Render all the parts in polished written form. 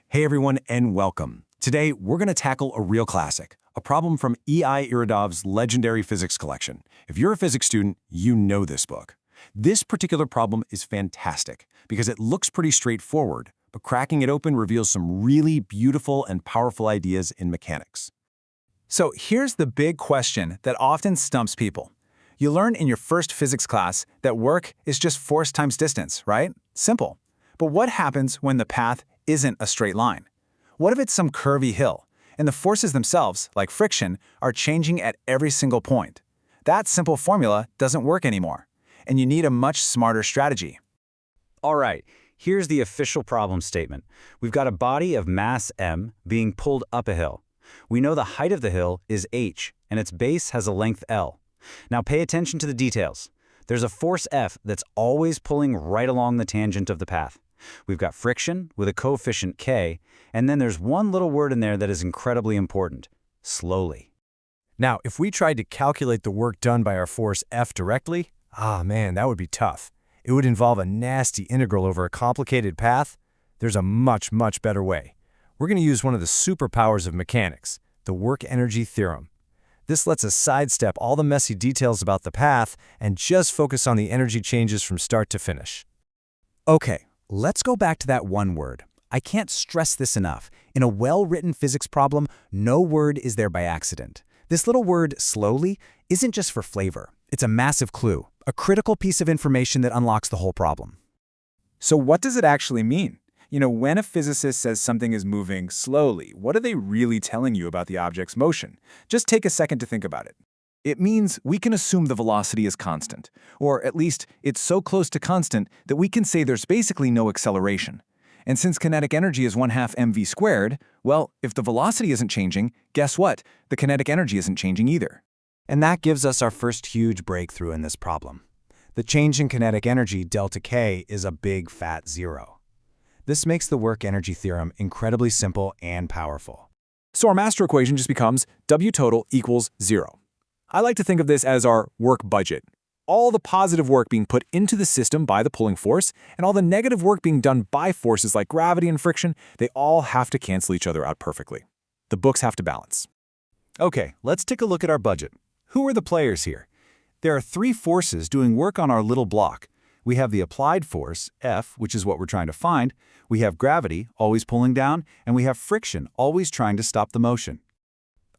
Hey everyone, and welcome. Today, we're going to tackle a real classic, a problem from E.I. Irodov's legendary physics collection. If you're a physics student, you know this book. This particular problem is fantastic because it looks pretty straightforward, but cracking it open reveals some really beautiful and powerful ideas in mechanics. So here's the big question that often stumps people. You learn in your first physics class that work is just force times distance, right? Simple. But what happens when the path isn't a straight line? What if it's some curvy hill, and the forces themselves, like friction, are changing at every single point? That simple formula doesn't work anymore, and you need a much smarter strategy. All right, here's the official problem statement. We've got a body of mass m being pulled up a hill. We know the height of the hill is h, and its base has a length L. Now pay attention to the details. There's a force F that's always pulling right along the tangent of the path. We've got friction with a coefficient k, and then there's one little word in there that is incredibly important: slowly. Now, if we tried to calculate the work done by our force F directly, man, that would be tough. It would involve a nasty integral over a complicated path. There's a much, much better way. We're going to use one of the superpowers of mechanics, the work-energy theorem. This lets us sidestep all the messy details about the path and just focus on the energy changes from start to finish. Okay, let's go back to that one word. I can't stress this enough. In a well-written physics problem, no word is there by accident. This little word, slowly, isn't just for flavor. It's a massive clue, a critical piece of information that unlocks the whole problem. So what does it actually mean? When a physicist says something is moving slowly, what are they really telling you about the object's motion? Just take a second to think about it. It means we can assume the velocity is constant, or at least it's so close to constant that we can say there's basically no acceleration. And since kinetic energy is 1/2 mv squared, well, if the velocity isn't changing, guess what? The kinetic energy isn't changing either. And that gives us our first huge breakthrough in this problem. The change in kinetic energy, delta K, is a big fat zero. This makes the work-energy theorem incredibly simple and powerful. So our master equation just becomes W total equals 0. I like to think of this as our work budget. All the positive work being put into the system by the pulling force, and all the negative work being done by forces like gravity and friction, they all have to cancel each other out perfectly. The books have to balance. Okay, let's take a look at our budget. Who are the players here? There are three forces doing work on our little block. We have the applied force, F, which is what we're trying to find. We have gravity, always pulling down, and we have friction, always trying to stop the motion.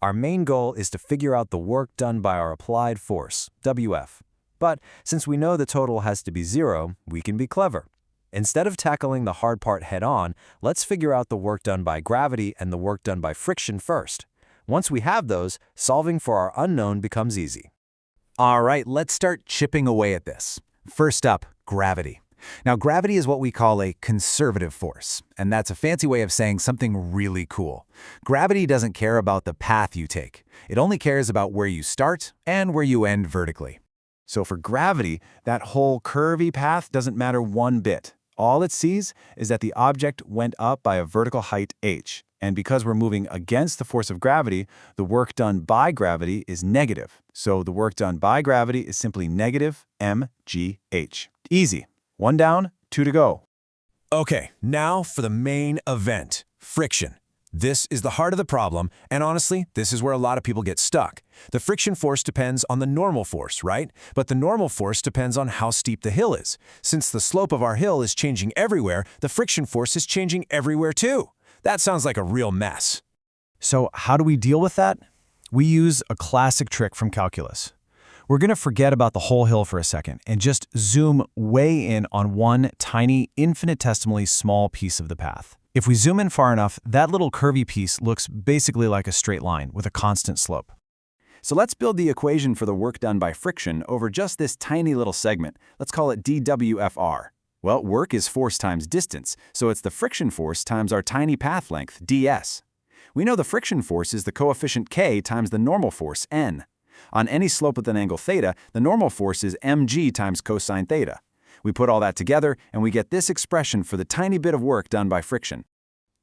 Our main goal is to figure out the work done by our applied force, WF. But since we know the total has to be 0, we can be clever. Instead of tackling the hard part head-on, let's figure out the work done by gravity and the work done by friction first. Once we have those, solving for our unknown becomes easy. All right, let's start chipping away at this. First up, gravity. Now, gravity is what we call a conservative force, and that's a fancy way of saying something really cool. Gravity doesn't care about the path you take. It only cares about where you start and where you end vertically. So for gravity, that whole curvy path doesn't matter one bit. All it sees is that the object went up by a vertical height h. And because we're moving against the force of gravity, the work done by gravity is negative. So the work done by gravity is simply negative mgh. Easy. 1 down, 2 to go. Okay, now for the main event, friction. This is the heart of the problem, and honestly, this is where a lot of people get stuck. The friction force depends on the normal force, right? But the normal force depends on how steep the hill is. Since the slope of our hill is changing everywhere, the friction force is changing everywhere too. That sounds like a real mess. So how do we deal with that? We use a classic trick from calculus. We're going to forget about the whole hill for a second and just zoom way in on one tiny, infinitesimally small piece of the path. If we zoom in far enough, that little curvy piece looks basically like a straight line with a constant slope. So let's build the equation for the work done by friction over just this tiny little segment. Let's call it dWFR. Well, work is force times distance, so it's the friction force times our tiny path length, ds. We know the friction force is the coefficient k times the normal force, n. On any slope with an angle theta, the normal force is mg times cosine theta. We put all that together, and we get this expression for the tiny bit of work done by friction.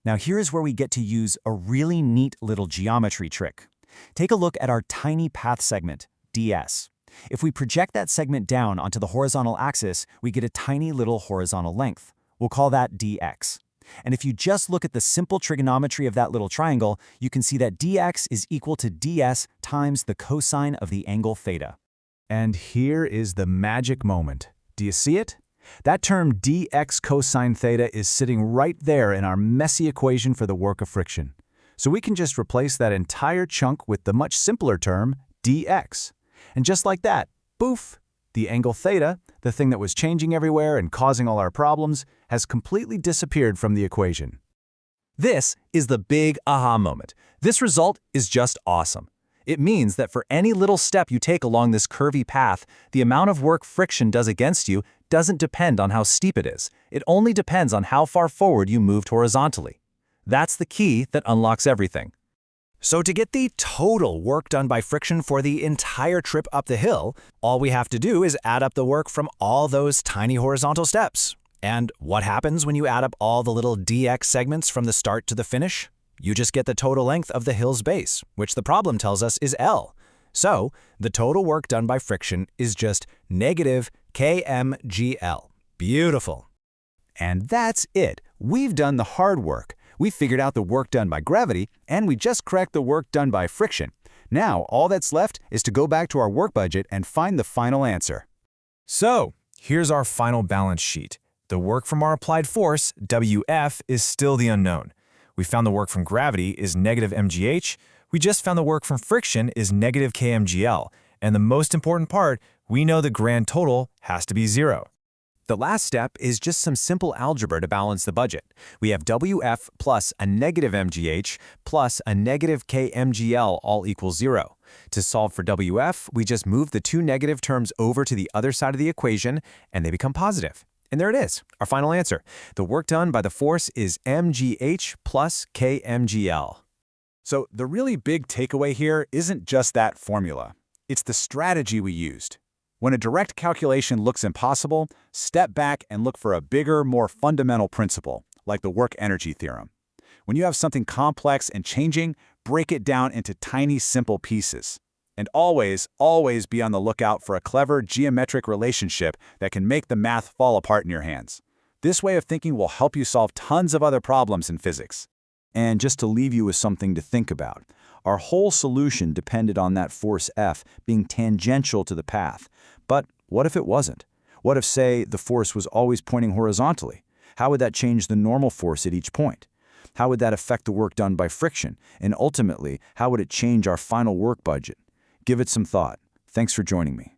Now here's where we get to use a really neat little geometry trick. Take a look at our tiny path segment, ds. If we project that segment down onto the horizontal axis, we get a tiny little horizontal length. We'll call that dx. And if you just look at the simple trigonometry of that little triangle, you can see that dx is equal to ds times the cosine of the angle theta. And here is the magic moment. Do you see it? That term dx cosine theta is sitting right there in our messy equation for the work of friction. So we can just replace that entire chunk with the much simpler term dx. And just like that, poof, the angle theta, the thing that was changing everywhere and causing all our problems, has completely disappeared from the equation. This is the big aha moment. This result is just awesome. It means that for any little step you take along this curvy path, the amount of work friction does against you doesn't depend on how steep it is. It only depends on how far forward you moved horizontally. That's the key that unlocks everything. So to get the total work done by friction for the entire trip up the hill, all we have to do is add up the work from all those tiny horizontal steps. And what happens when you add up all the little dx segments from the start to the finish? You just get the total length of the hill's base, which the problem tells us is L. So the total work done by friction is just negative kmgl. Beautiful. And that's it. We've done the hard work. We figured out the work done by gravity, and we just cracked the work done by friction. Now, all that's left is to go back to our work budget and find the final answer. So, here's our final balance sheet. The work from our applied force, WF, is still the unknown. We found the work from gravity is negative mgh. We just found the work from friction is negative kmgl. And the most important part, we know the grand total has to be 0. The last step is just some simple algebra to balance the budget. We have WF plus a negative mgh plus a negative kmgl all equals 0. To solve for WF, we just move the two negative terms over to the other side of the equation, and they become positive. And there it is, our final answer. The work done by the force is mgh plus kmgl. So the really big takeaway here isn't just that formula. It's the strategy we used. When a direct calculation looks impossible, step back and look for a bigger, more fundamental principle, like the work-energy theorem. When you have something complex and changing, break it down into tiny, simple pieces. And always, always be on the lookout for a clever geometric relationship that can make the math fall apart in your hands. This way of thinking will help you solve tons of other problems in physics. And just to leave you with something to think about, our whole solution depended on that force F being tangential to the path. But what if it wasn't? What if, say, the force was always pointing horizontally? How would that change the normal force at each point? How would that affect the work done by friction? And ultimately, how would it change our final work budget? Give it some thought. Thanks for joining me.